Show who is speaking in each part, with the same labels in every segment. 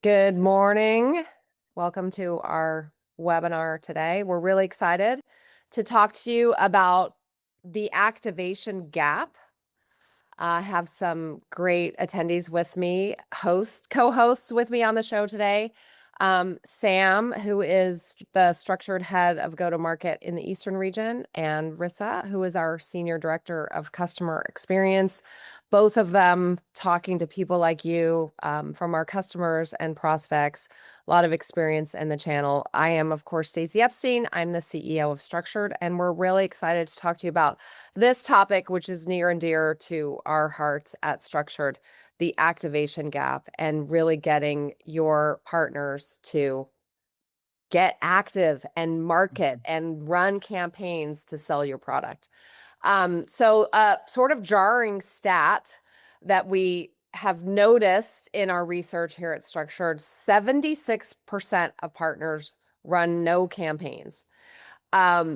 Speaker 1: Good morning. Welcome to our webinar today. We're really excited to talk to you about the activation gap. I have some great attendees with me, co-hosts with me on the show today. Sam, who is the structured head of go-to-market in the Eastern region, and Rissa, who is our senior director of customer experience. Both of them talking to people like you, from our customers and prospects. A lot of experience in the channel. I am, of course, Stacey Epstein. I'm the CEO of Structured, and we're really excited to talk to you about this topic, which is near and dear to our hearts at Structured, the activation gap, and really getting your partners to get active and market and run campaigns to sell your product. So sort of jarring stat that we have noticed in our research here at Structured, 76% of partners run no campaigns.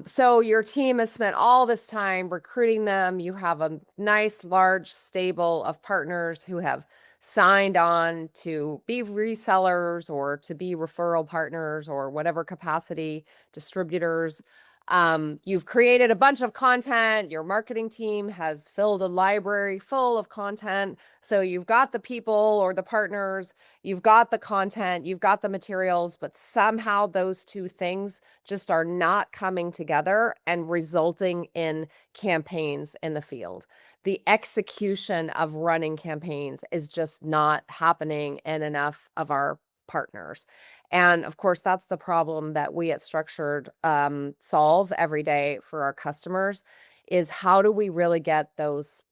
Speaker 1: So your team has spent all this time recruiting them. You have a nice, large stable of partners who have signed on to be resellers or to be referral partners or whatever capacity, distributors. You've created a bunch of content. Your marketing team has filled a library full of content. So you've got the people or the partners, you've got the content, you've got the materials, but somehow those two things just are not coming together and resulting in campaigns in the field. The execution of running campaigns is just not happening in enough of our partners. And of course, that's the problem that we at Structured solve every day for our customers, is how do we really get those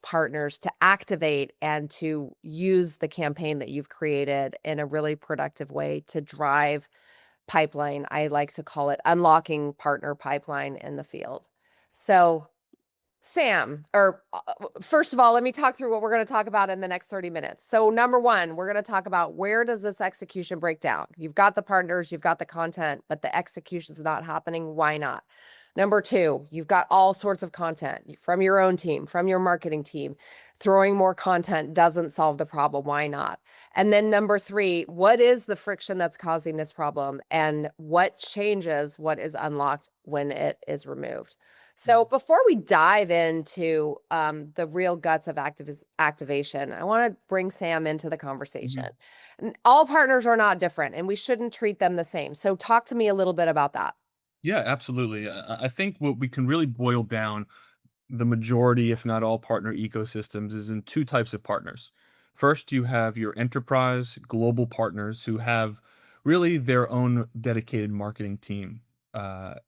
Speaker 1: partners to activate and to use the campaign that you've created in a really productive way to drive pipeline. I like to call it unlocking partner pipeline in the field. So Sam, first of all, let me talk through what we're going to talk about in the next 30 minutes. So number one, we're going to talk about where does this execution break down? You've got the partners, you've got the content, but the execution's not happening. Why not? Number two, you've got all sorts of content from your own team, from your marketing team. Throwing more content doesn't solve the problem. Why not? And then number three, what is the friction that's causing this problem? And what changes, what is unlocked when it is removed? So before we dive into the real guts of activation, I want to bring Sam into the conversation. All partners are not different, and we shouldn't treat them the same. So talk to me a little bit about that.
Speaker 2: Yeah, absolutely. I think what we can really boil down the majority, if not all, partner ecosystems is in two types of partners. First, you have your enterprise global partners who have really their own dedicated marketing team.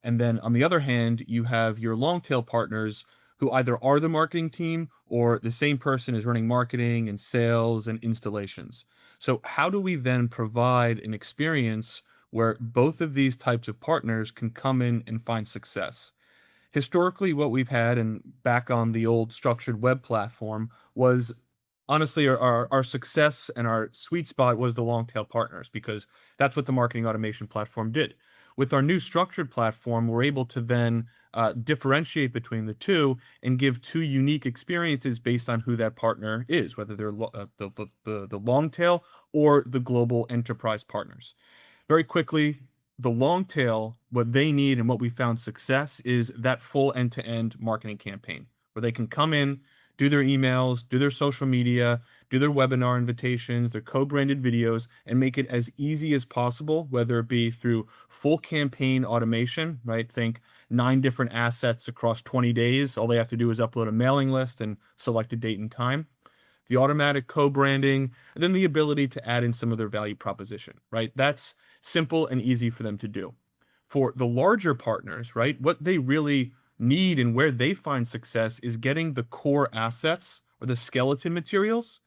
Speaker 2: And then on the other hand, you have your long tail partners who either are the marketing team or the same person is running marketing and sales and installations. So, how do we then provide an experience where both of these types of partners can come in and find success? Historically, what we've had, and back on the old structured web platform, was honestly our success and our sweet spot was the long tail partners, because that's what the marketing automation platform did. With our new structured platform, we're able to then differentiate between the two and give two unique experiences based on who that partner is, whether they're the long tail or the global enterprise partners. Very quickly, the long tail, what they need and what we found success is that full end-to-end marketing campaign where they can come in, do their emails, do their social media, do their webinar invitations, their co-branded videos, and make it as easy as possible, whether it be through full campaign automation, right? Think 9 different assets across 20 days. All they have to do is upload a mailing list and select a date and time, the automatic co-branding, and then the ability to add in some of their value proposition, right? That's simple and easy for them to do. For the larger partners, right, what they really need and where they find success is getting the core assets or the skeleton materials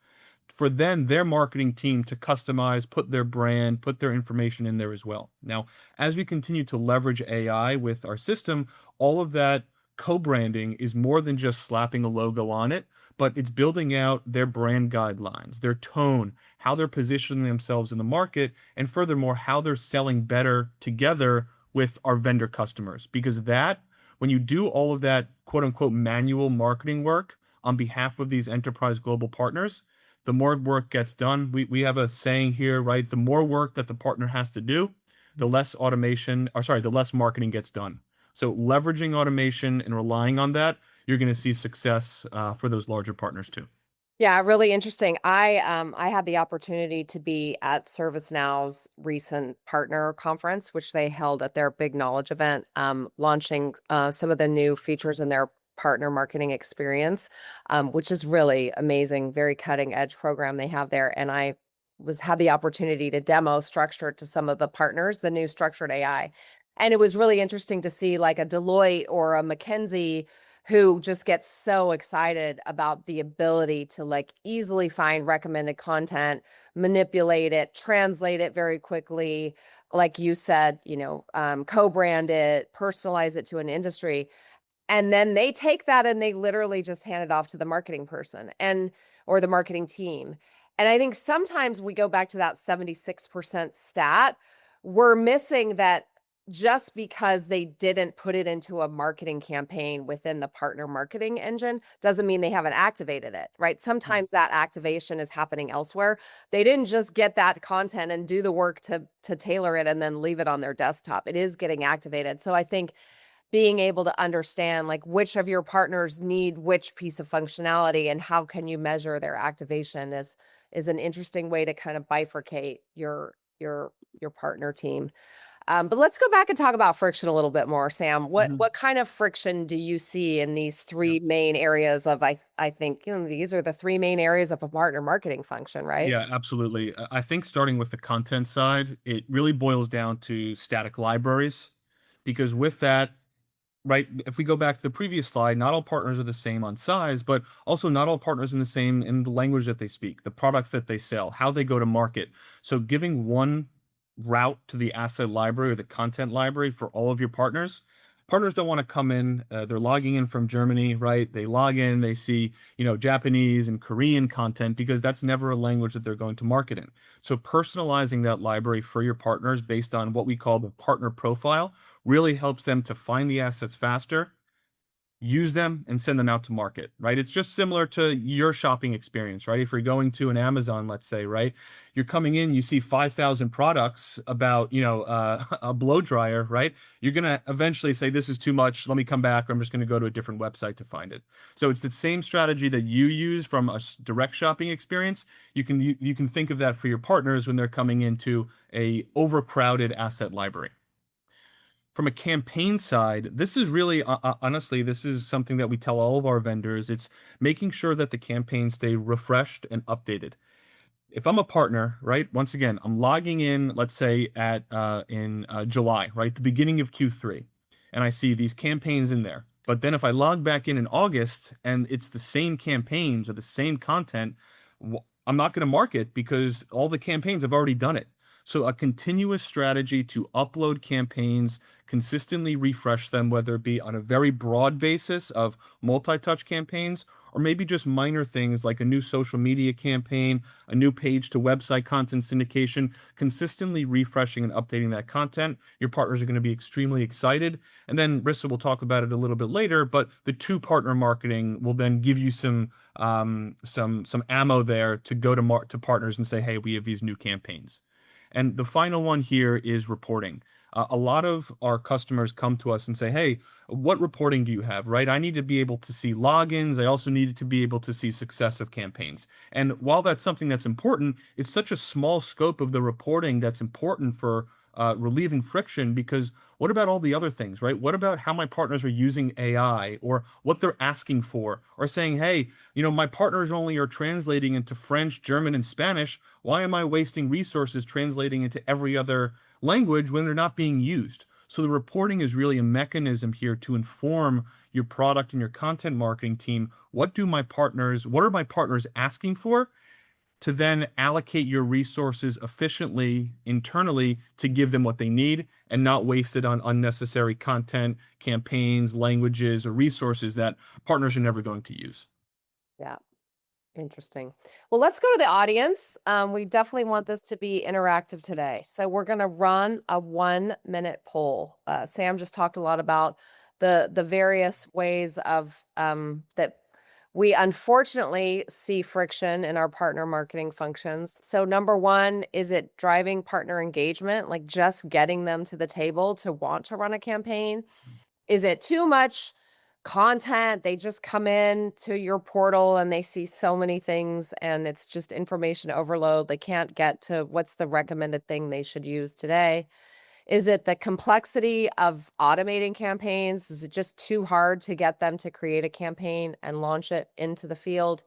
Speaker 2: for then their marketing team to customize, put their brand, put their information in there as well. Now, as we continue to leverage AI with our system, all of that co-branding is more than just slapping a logo on it, but it's building out their brand guidelines, their tone, how they're positioning themselves in the market, and furthermore, how they're selling better together with our vendor customers. Because that, when you do all of that quote unquote manual marketing work on behalf of these enterprise global partners, the more work gets done. We have a saying here, right? The more work that the partner has to do, the less automation, or sorry, the less marketing gets done. So leveraging automation and relying on that, you're going to see success for those larger partners too.
Speaker 1: Yeah, really interesting. I had the opportunity to be at ServiceNow's recent partner conference, which they held at their big knowledge event, launching some of the new features in their partner marketing experience, which is really amazing, very cutting edge program they have there. And I had the opportunity to demo Structured to some of the partners, the new Structured AI. And it was really interesting to see like a Deloitte or a McKinsey who just gets so excited about the ability to like easily find recommended content, manipulate it, translate it very quickly. Like you said, co-brand it, personalize it to an industry. And then they take that and they literally just hand it off to the marketing person or the marketing team. And I think sometimes we go back to that 76% stat. We're missing that just because they didn't put it into a marketing campaign within the partner marketing engine doesn't mean they haven't activated it, right? Sometimes that activation is happening elsewhere. They didn't just get that content and do the work to tailor it and then leave it on their desktop. It is getting activated. So I think being able to understand like which of your partners need which piece of functionality and how can you measure their activation is an interesting way to kind of bifurcate your partner team. But let's go back and talk about friction a little bit more, Sam.
Speaker 2: Mhm.
Speaker 1: What kind of friction do you see in these three main areas of I think these are the three main areas of a partner marketing function, right?
Speaker 2: Yeah, absolutely. I think starting with the content side, it really boils down to static libraries because with that, right, if we go back to the previous slide, not all partners are the same on size, but also not all partners in the same in the language that they speak, the products that they sell, how they go to market. So giving one route to the asset library or the content library for all of your partners. Partners don't want to come in. They're logging in from Germany, right? They log in, they see, Japanese and Korean content because that's never a language that they're going to market in. So personalizing that library for your partners based on what we call the partner profile really helps them to find the assets faster, use them, and send them out to market, right? It's just similar to your shopping experience, right? If you're going to an Amazon, let's say, right? You're coming in, you see 5,000 products about, a blow dryer, right? You're going to eventually say, this is too much. Let me come back, or I'm just going to go to a different website to find it. So it's the same strategy that you use from a direct shopping experience. You can think of that for your partners when they're coming into a overcrowded asset library. From a campaign side, this is really honestly, this is something that we tell all of our vendors. It's making sure that the campaigns stay refreshed and updated. If I'm a partner, right? Once again, I'm logging in, let's say at in July, right, the beginning of Q3, and I see these campaigns in there. But then if I log back in August and it's the same campaigns or the same content, I'm not going to mark it because all the campaigns have already done it. So a continuous strategy to upload campaigns, consistently refresh them, whether it be on a very broad basis of multi-touch campaigns, or maybe just minor things like a new social media campaign, a new page to website content syndication, consistently refreshing and updating that content. Your partners are going to be extremely excited. And then Rissa will talk about it a little bit later, but the two partner marketing will then give you some ammo there to go to partners and say, hey, we have these new campaigns. And the final one here is reporting. A lot of our customers come to us and say, hey, what reporting do you have, right? I need to be able to see logins. I also needed to be able to see success of campaigns. And while that's something that's important, it's such a small scope of the reporting that's important for relieving friction because what about all the other things, right? What about how my partners are using AI or what they're asking for or saying, hey, my partners only are translating into French, German, and Spanish. Why am I wasting resources translating into every other language when they're not being used? So the reporting is really a mechanism here to inform your product and your content marketing team. What are my partners asking for? To then allocate your resources efficiently internally to give them what they need and not waste it on unnecessary content, campaigns, languages, or resources that partners are never going to use.
Speaker 1: Yeah. Interesting. Well, let's go to the audience. We definitely want this to be interactive today. So we're going to run a 1-minute poll. Sam just talked a lot about the various ways of that We unfortunately see friction in our partner marketing functions. So, number one, is it driving partner engagement, like just getting them to the table to want to run a campaign? Is it too much content? They just come in to your portal and they see so many things and it's just information overload. They can't get to what's the recommended thing they should use today. Is it the complexity of automating campaigns? Is it just too hard to get them to create a campaign and launch it into the field?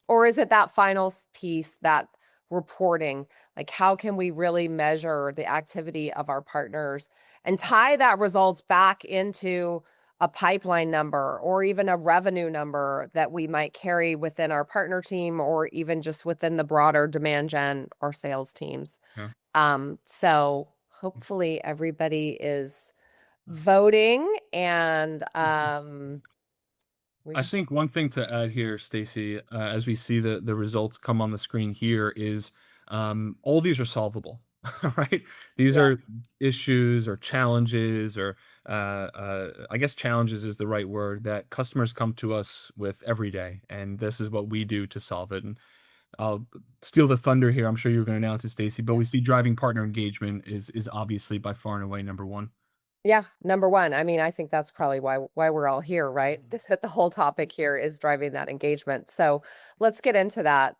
Speaker 1: Or is it that final piece, that reporting? Like, how can we really measure the activity of our partners and tie that results back into a pipeline number or even a revenue number that we might carry within our partner team or even just within the broader demand gen or sales teams?
Speaker 2: Yeah.
Speaker 1: So hopefully everybody is voting and we
Speaker 2: I think one thing to add here, Stacy, as we see the results come on the screen here, is all these are solvable, right? These
Speaker 1: yeah.
Speaker 2: are issues or challenges, or I guess challenges is the right word, that customers come to us with every day, and this is what we do to solve it. And I'll steal the thunder here. I'm sure you were going to announce it, Stacy, but we see driving partner engagement is obviously by far and away number one.
Speaker 1: Yeah, number 1. I mean, I think that's probably why we're all here, right? The whole topic here is driving that engagement. So let's get into that.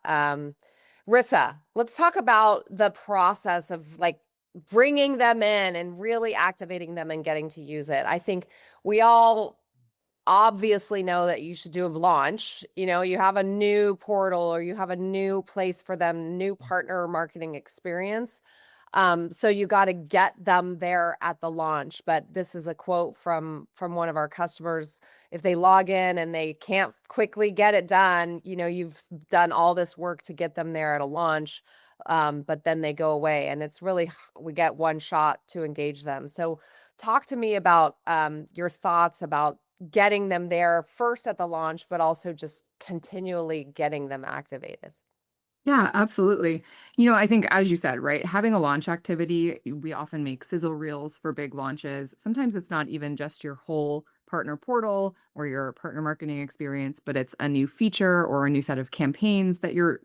Speaker 1: Rissa, let's talk about the process of like bringing them in and really activating them and getting to use it. I think we all obviously know that you should do a launch. You have a new portal or you have a new place for them, new partner marketing experience. So you got to get them there at the launch. But this is a quote from one of our customers. If they log in and they can't quickly get it done, you've done all this work to get them there at a launch. But then they go away and it's really, we get one shot to engage them. So talk to me about your thoughts about getting them there first at the launch, but also just continually getting them activated.
Speaker 3: Yeah, absolutely. I think as you said, right, having a launch activity, we often make sizzle reels for big launches. Sometimes it's not even just your whole partner portal or your partner marketing experience, but it's a new feature or a new set of campaigns that you're,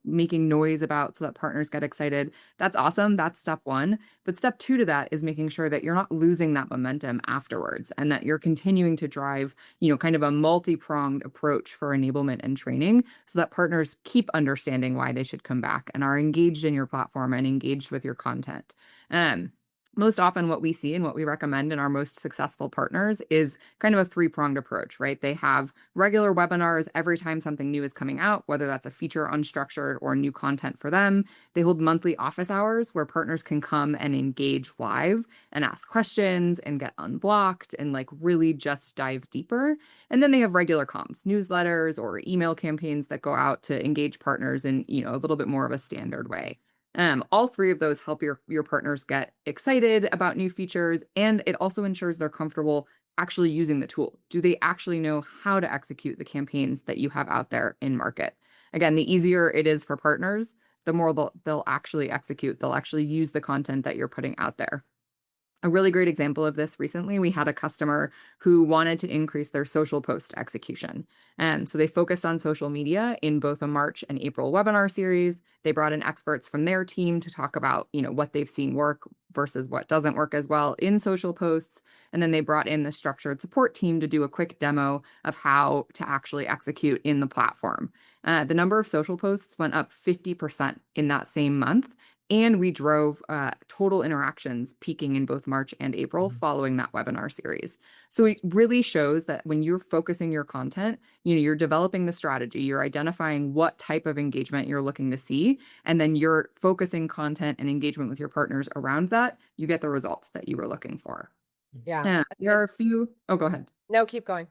Speaker 3: making noise about so that partners get excited. That's awesome. That's step one. But step two to that is making sure that you're not losing that momentum afterwards and that you're continuing to drive, kind of a multi-pronged approach for enablement and training so that partners keep understanding why they should come back and are engaged in your platform and engaged with your content. Most often what we see and what we recommend in our most successful partners is kind of a three-pronged approach, right? They have regular webinars every time something new is coming out, whether that's a feature unstructured or new content for them. They hold monthly office hours where partners can come and engage live and ask questions and get unblocked and like really just dive deeper. And then they have regular comms, newsletters or email campaigns that go out to engage partners in, a little bit more of a standard way. All three of those help your partners get excited about new features, and it also ensures they're comfortable actually using the tool. Do they actually know how to execute the campaigns that you have out there in market? Again, the easier it is for partners, the more they'll actually execute. They'll actually use the content that you're putting out there. A really great example of this recently, we had a customer who wanted to increase their social post execution. And so they focused on social media in both a March and April webinar series. They brought in experts from their team to talk about, what they've seen work versus what doesn't work as well in social posts. And then they brought in the structured support team to do a quick demo of how to actually execute in the platform. The number of social posts went up 50% in that same month. And we drove total interactions peaking in both March and April following that webinar series. So it really shows that when you're focusing your content, you're developing the strategy, you're identifying what type of engagement you're looking to see, and then you're focusing content and engagement with your partners around that, you get the results that you were looking for.
Speaker 1: Yeah.
Speaker 3: There are a few, oh, go ahead.
Speaker 1: No, keep going.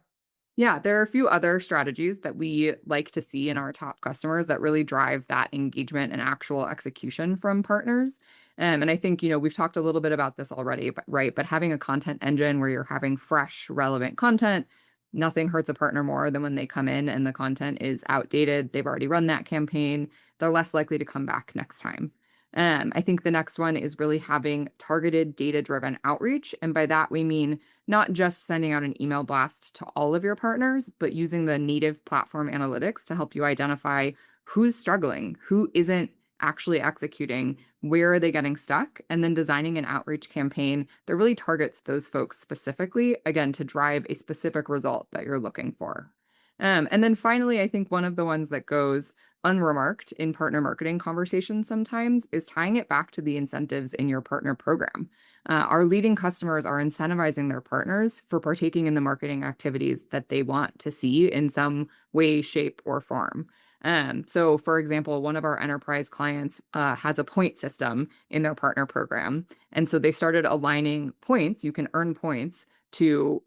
Speaker 3: Yeah, there are a few other strategies that we like to see in our top customers that really drive that engagement and actual execution from partners. And I think, we've talked a little bit about this already, but right, but having a content engine where you're having fresh, relevant content, nothing hurts a partner more than when they come in and the content is outdated. They've already run that campaign. They're less likely to come back next time. I think the next one is really having targeted data-driven outreach. And by that, we mean not just sending out an email blast to all of your partners, but using the native platform analytics to help you identify who's struggling, who isn't actually executing, where are they getting stuck, and then designing an outreach campaign that really targets those folks specifically, again, to drive a specific result that you're looking for. And then finally, I think one of the ones that goes unremarked in partner marketing conversations sometimes is tying it back to the incentives in your partner program. Our leading customers are incentivizing their partners for partaking in the marketing activities that they want to see in some way, shape, or form. So, for example, one of our enterprise clients has a point system in their partner program. And so they started aligning points. You can earn points to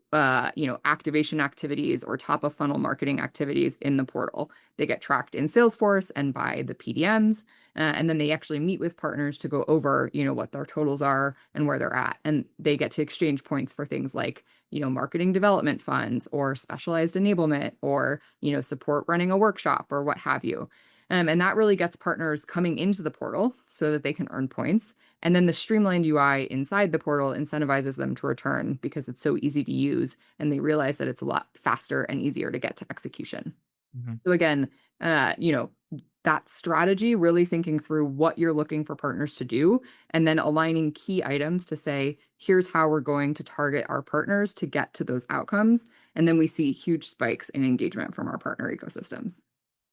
Speaker 3: activation activities or top of funnel marketing activities in the portal. They get tracked in Salesforce and by the PDMs, and then they actually meet with partners to go over what their totals are and where they're at, and they get to exchange points for things like marketing development funds or specialized enablement or support running a workshop or what have you. And that really gets partners coming into the portal so that they can earn points. And then the streamlined UI inside the portal incentivizes them to return because it's so easy to use and they realize that it's a lot faster and easier to get to execution.
Speaker 2: Mhm.
Speaker 3: So again, that strategy, really thinking through what you're looking for partners to do, and then aligning key items to say, here's how we're going to target our partners to get to those outcomes. And then we see huge spikes in engagement from our partner ecosystems.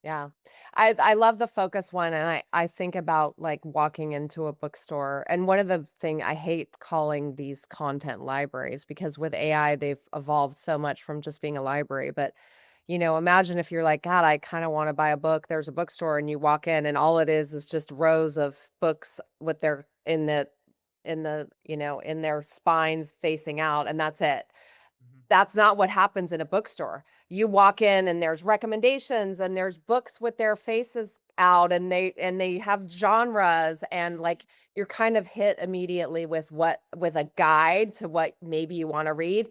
Speaker 1: Yeah. I love the focus one, and I think about, like, walking into a bookstore, and one of the thing I hate calling these content libraries because with AI, they've evolved so much from just being a library, but, imagine if you're like, "God, I kinda wanna buy a book." There's a bookstore, and you walk in, and all it is just rows of books with their in their spines facing out, and that's it.
Speaker 2: Mhm.
Speaker 1: That's not what happens in a bookstore. You walk in and there's recommendations and there's books with their faces out and they have genres and like you're kind of hit immediately with a guide to what maybe you want to read.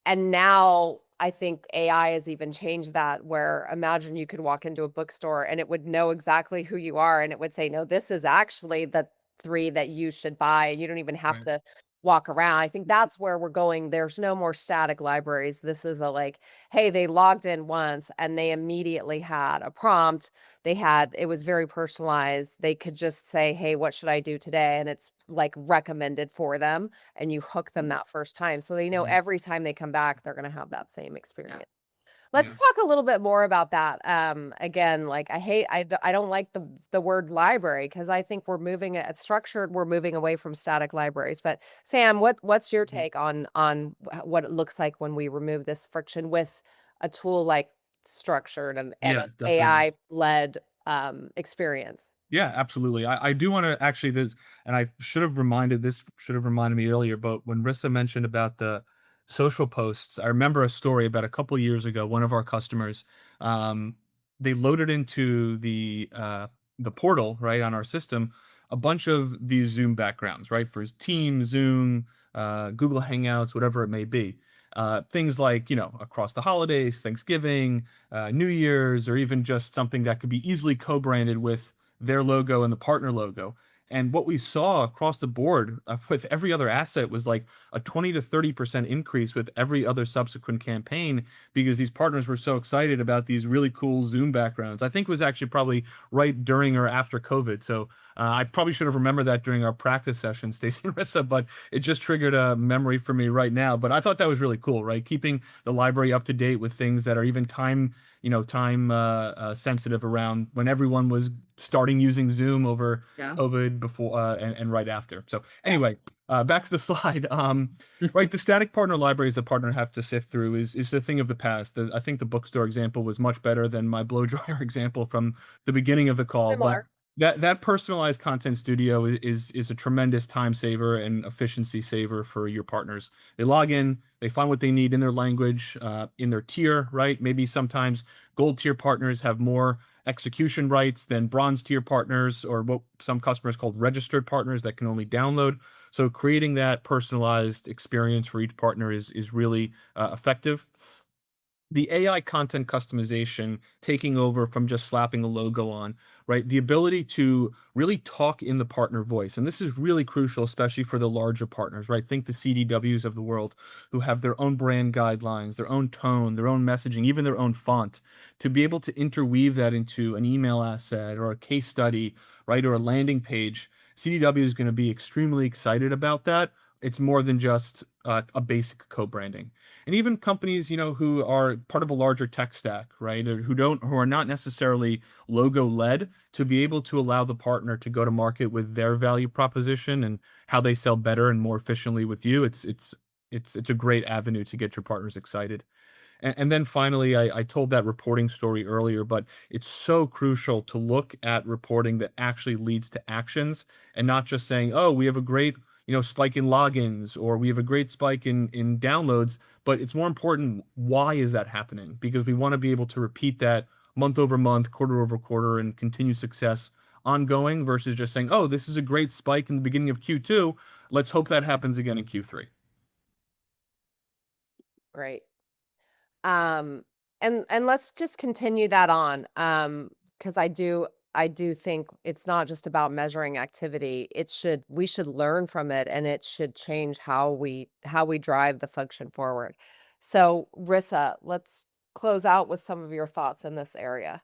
Speaker 1: And now I think AI has even changed that where imagine you could walk into a bookstore and it would know exactly who you are and it would say, "No, this is actually the 3 that you should buy." You don't even have
Speaker 2: Right.
Speaker 1: to walk around. I think that's where we're going. There's no more static libraries. This is a like, hey, they logged in once and they immediately had a prompt. It was very personalized. They could just say, "Hey, what should I do today?" And it's like recommended for them and you hook them that first time. So they know
Speaker 2: Mhm.
Speaker 1: every time they come back, they're going to have that same
Speaker 3: Yeah.
Speaker 1: experience.
Speaker 2: Yeah.
Speaker 1: Let's talk a little bit more about that. Again, like I don't like the word library because I think we're moving it structured. We're moving away from static libraries. But Sam, what's your
Speaker 2: Mhm.
Speaker 1: take on what it looks like when we remove this friction with a tool like structured and
Speaker 2: Yeah,
Speaker 1: an
Speaker 2: definitely.
Speaker 1: AI led experience?
Speaker 2: Yeah, absolutely. I do want to actually this, and I should have reminded me earlier, but when Rissa mentioned about the social posts, I remember a story about a couple years ago. One of our customers, um, they loaded into the portal right on our system a bunch of these Zoom backgrounds, right, for his team, Zoom, Google Hangouts, whatever it may be. Things like across the holidays, Thanksgiving, New Year's, or even just something that could be easily co-branded with their logo and the partner logo. And what we saw across the board with every other asset was like a 20 to 30% increase with every other subsequent campaign because these partners were so excited about these really cool Zoom backgrounds. I think it was actually probably right during or after COVID. So I probably should have remembered that during our practice session, Stacey and Rissa, but it just triggered a memory for me right now. But I thought that was really cool, right? Keeping the library up to date with things that are even time sensitive around when everyone was starting using Zoom over
Speaker 3: Yeah.
Speaker 2: COVID before and right after. So
Speaker 1: Yeah.
Speaker 2: anyway, back to the slide. Right, the static partner libraries the partner have to sift through is a thing of the past. I think the bookstore example was much better than my blow dryer example from the beginning of the call, but
Speaker 1: Similar.
Speaker 2: that personalized content studio is a tremendous time saver and efficiency saver for your partners. They log in, they find what they need in their language, in their tier, right? Maybe sometimes gold tier partners have more execution rights than bronze tier partners, or what some customers called registered partners that can only download. So creating that personalized experience for each partner is really effective. the AI content customization taking over from just slapping a logo on, right? The ability to really talk in the partner voice. And this is really crucial, especially for the larger partners, right? Think the CDWs of the world who have their own brand guidelines, their own tone, their own messaging, even their own font, to be able to interweave that into an email asset or a case study, right? Or a landing page. CDW is going to be extremely excited about that. It's more than just a basic co-branding. And even companies, who are part of a larger tech stack, right, or who are not necessarily logo led, to be able to allow the partner to go to market with their value proposition and how they sell better and more efficiently with you. It's a great avenue to get your partners excited. And then finally, I told that reporting story earlier, but it's so crucial to look at reporting that actually leads to actions, and not just saying, oh, we have a great, spike in logins, or we have a great spike in downloads. But it's more important, why is that happening? Because we want to be able to repeat that month over month, quarter over quarter, and continue success ongoing, versus just saying, oh, this is a great spike in the beginning of Q2. Let's hope that happens again in Q3.
Speaker 1: Great. And let's just continue that on, because I do think it's not just about measuring activity. We should learn from it, and it should change how we drive the function forward. So, Rissa, let's close out with some of your thoughts in this area.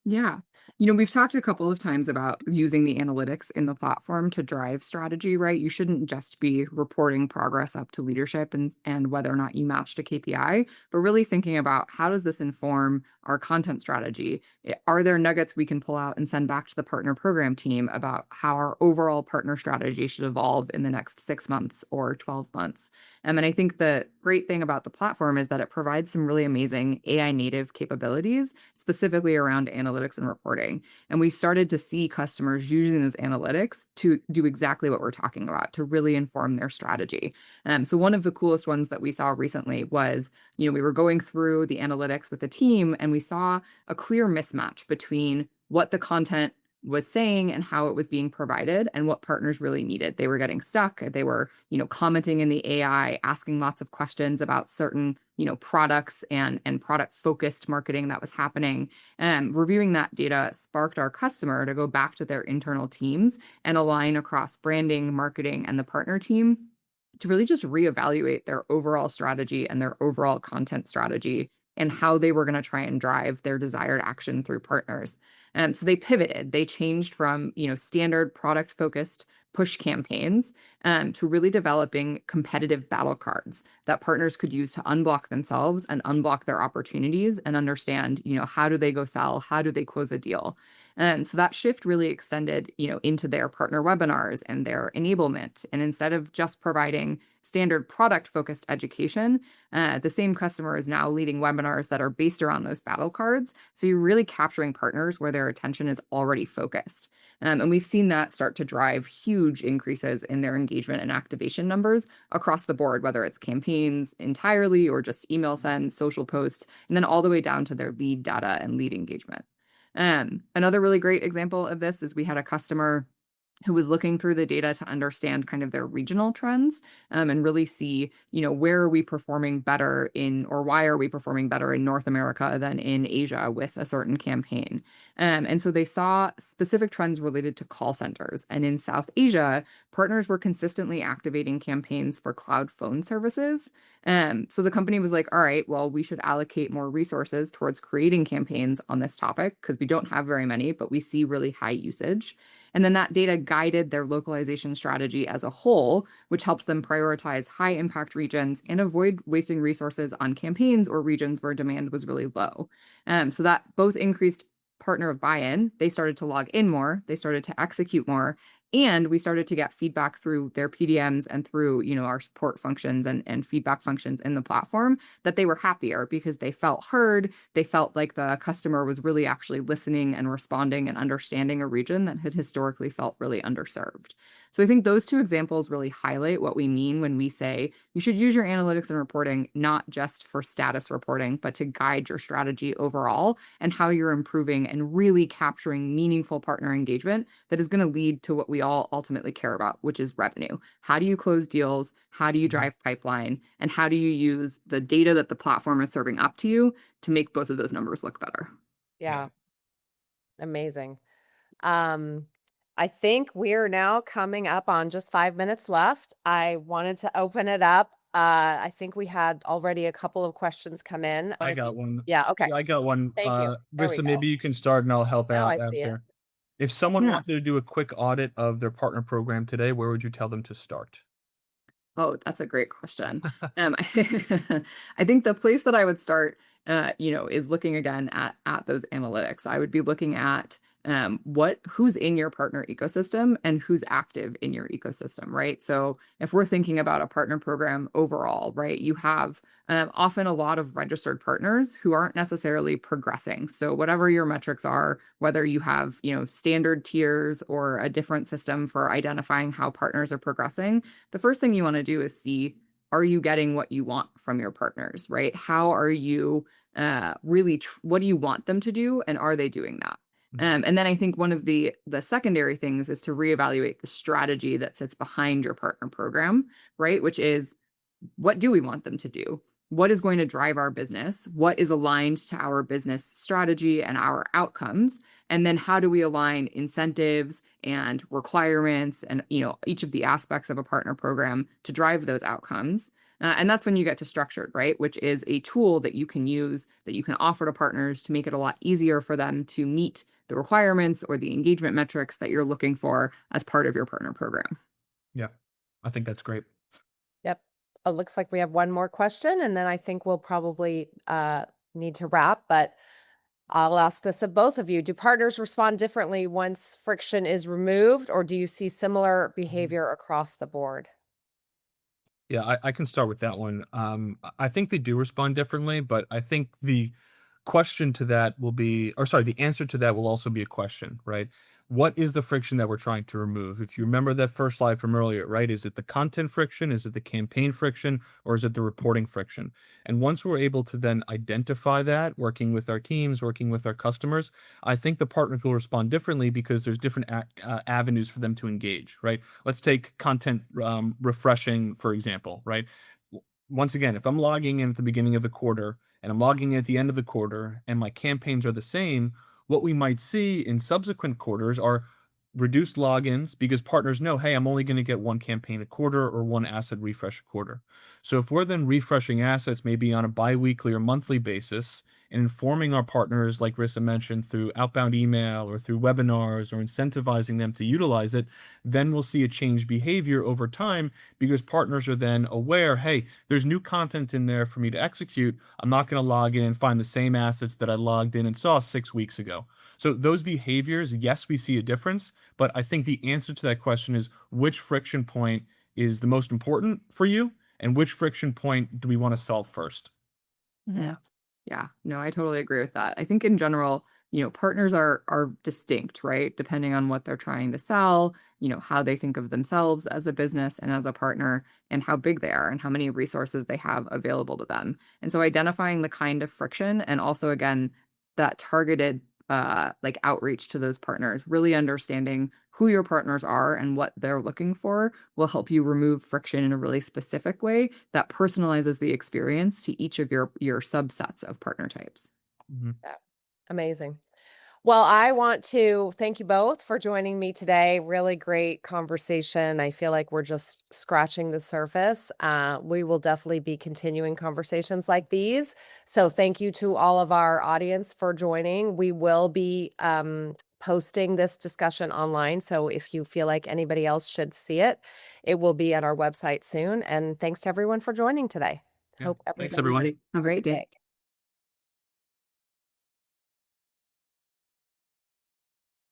Speaker 3: Yeah. We've talked a couple of times about using the analytics in the platform to drive strategy, right? You shouldn't just be reporting progress up to leadership and whether or not you matched a KPI, but really thinking about how does this inform our content strategy? Are there nuggets we can pull out and send back to the partner program team about how our overall partner strategy should evolve in the next 6 months or 12 months? And I think the great thing about the platform is that it provides some really amazing AI native capabilities, specifically around analytics and reporting. And we've started to see customers using those analytics to do exactly what we're talking about, to really inform their strategy. So one of the coolest ones that we saw recently was, we were going through the analytics with the team, and we saw a clear mismatch between what the content was saying and how it was being provided and what partners really needed. They were getting stuck. They were, commenting in the AI, asking lots of questions about certain, products and product focused marketing that was happening. And reviewing that data sparked our customer to go back to their internal teams and align across branding, marketing, and the partner team to really just reevaluate their overall strategy and their overall content strategy and how they were going to try and drive their desired action through partners. So they pivoted. They changed from, standard product focused push campaigns to really developing competitive battle cards that partners could use to unblock themselves and unblock their opportunities and understand, how do they go sell? How do they close a deal? And so that shift really extended, into their partner webinars and their enablement. And instead of just providing standard product focused education, the same customer is now leading webinars that are based around those battle cards. So you're really capturing partners where their attention is already focused. And we've seen that start to drive huge increases in their engagement and activation numbers across the board, whether it's campaigns entirely or just email sends, social posts, and then all the way down to their lead data and lead engagement. Another really great example of this is we had a customer who was looking through the data to understand kind of their regional trends, and really see, where are we performing better in, or why are we performing better in North America than in Asia with a certain campaign. And so they saw specific trends related to call centers. And in South Asia, partners were consistently activating campaigns for cloud phone services. So the company was like, all right, well, we should allocate more resources towards creating campaigns on this topic because we don't have very many, but we see really high usage. And then that data guided their localization strategy as a whole, which helped them prioritize high impact regions and avoid wasting resources on campaigns or regions where demand was really low. So that both increased partner buy-in, they started to log in more, they started to execute more, and we started to get feedback through their PDMs and through, our support functions and feedback functions in the platform, that they were happier because they felt heard. They felt like the customer was really actually listening and responding and understanding a region that had historically felt really underserved. So I think those two examples really highlight what we mean when we say you should use your analytics and reporting not just for status reporting, but to guide your strategy overall and how you're improving and really capturing meaningful partner engagement that is going to lead to what we we all ultimately care about, which is revenue. How do you close deals? How do you
Speaker 2: Mhm.
Speaker 3: drive pipeline? And how do you use the data that the platform is serving up to you to make both of those numbers look better?
Speaker 1: Yeah, amazing. Um, I think we're now coming up on just 5 minutes left. I wanted to open it up. I think we had already a couple of questions come in.
Speaker 2: I got one.
Speaker 1: Yeah, okay.
Speaker 2: Yeah, I got one.
Speaker 1: Thank you. There we
Speaker 2: Rissa,
Speaker 1: go.
Speaker 2: maybe you can start and I'll help
Speaker 1: Now
Speaker 2: out
Speaker 1: I see it.
Speaker 2: after. If someone
Speaker 3: Yeah.
Speaker 2: wanted to do a quick audit of their partner program today, where would you tell them to start?
Speaker 3: Oh, that's a great question. I think the place that I would start, is looking again at those analytics. I would be looking at who's in your partner ecosystem and who's active in your ecosystem, right? So if we're thinking about a partner program overall, right, you have often a lot of registered partners who aren't necessarily progressing. So whatever your metrics are, whether you have standard tiers or a different system for identifying how partners are progressing, the first thing you want to do is see, are you getting what you want from your partners, right? How are you what do you want them to do, and are they doing that? And then I think one of the secondary things is to reevaluate the strategy that sits behind your partner program, right? Which is, what do we want them to do? What is going to drive our business? What is aligned to our business strategy and our outcomes? And then how do we align incentives and requirements and each of the aspects of a partner program to drive those outcomes? And that's when you get to structured, right? Which is a tool that you can use, that you can offer to partners to make it a lot easier for them to meet the requirements or the engagement metrics that you're looking for as part of your partner program.
Speaker 2: Yeah, I think that's great.
Speaker 1: Yep. It looks like we have one more question, and then I think we'll probably need to wrap, but I'll ask this of both of you. Do partners respond differently once friction is removed, or do you see similar
Speaker 2: Mhm.
Speaker 1: behavior across the board?
Speaker 2: Yeah, I can start with that one. I think they do respond differently, but I think the question to that will be, or sorry, the answer to that will also be a question, right? What is the friction that we're trying to remove? If you remember that first slide from earlier, right? Is it the content friction? Is it the campaign friction? Or is it the reporting friction? And once we're able to then identify that, working with our teams, working with our customers, I think the partners will respond differently because there's different avenues for them to engage, right? Let's take content refreshing, for example, right? Once again, if I'm logging in at the beginning of the quarter and I'm logging in at the end of the quarter and my campaigns are the same, what we might see in subsequent quarters are reduced logins because partners know, hey, I'm only going to get one campaign a quarter or one asset refresh a quarter. So if we're then refreshing assets maybe on a biweekly or monthly basis and informing our partners, like Rissa mentioned, through outbound email or through webinars or incentivizing them to utilize it, then we'll see a change behavior over time because partners are then aware, hey, there's new content in there for me to execute. I'm not going to log in and find the same assets that I logged in and saw 6 weeks ago. So those behaviors, yes, we see a difference, but I think the answer to that question is, which friction point is the most important for you and which friction point do we want to solve first?
Speaker 3: Yeah. Yeah. No, I totally agree with that. I think in general, partners are distinct, right? Depending on what they're trying to sell, how they think of themselves as a business and as a partner, and how big they are and how many resources they have available to them. And so identifying the kind of friction, and also again that targeted like outreach to those partners, really understanding who your partners are and what they're looking for, will help you remove friction in a really specific way that personalizes the experience to each of your subsets of partner types.
Speaker 2: Mhm.
Speaker 1: Yeah. Amazing. Well, I want to thank you both for joining me today. Really great conversation. I feel like we're just scratching the surface. We will definitely be continuing conversations like these. So, thank you to all of our audience for joining. We will be posting this discussion online. So, if you feel like anybody else should see it, it will be at our website soon. And thanks to everyone for joining today.
Speaker 2: Yeah.
Speaker 1: Hope
Speaker 2: Thanks,
Speaker 1: everybody
Speaker 2: everyone.
Speaker 3: Everybody, have a
Speaker 1: great
Speaker 3: good day.
Speaker 1: day.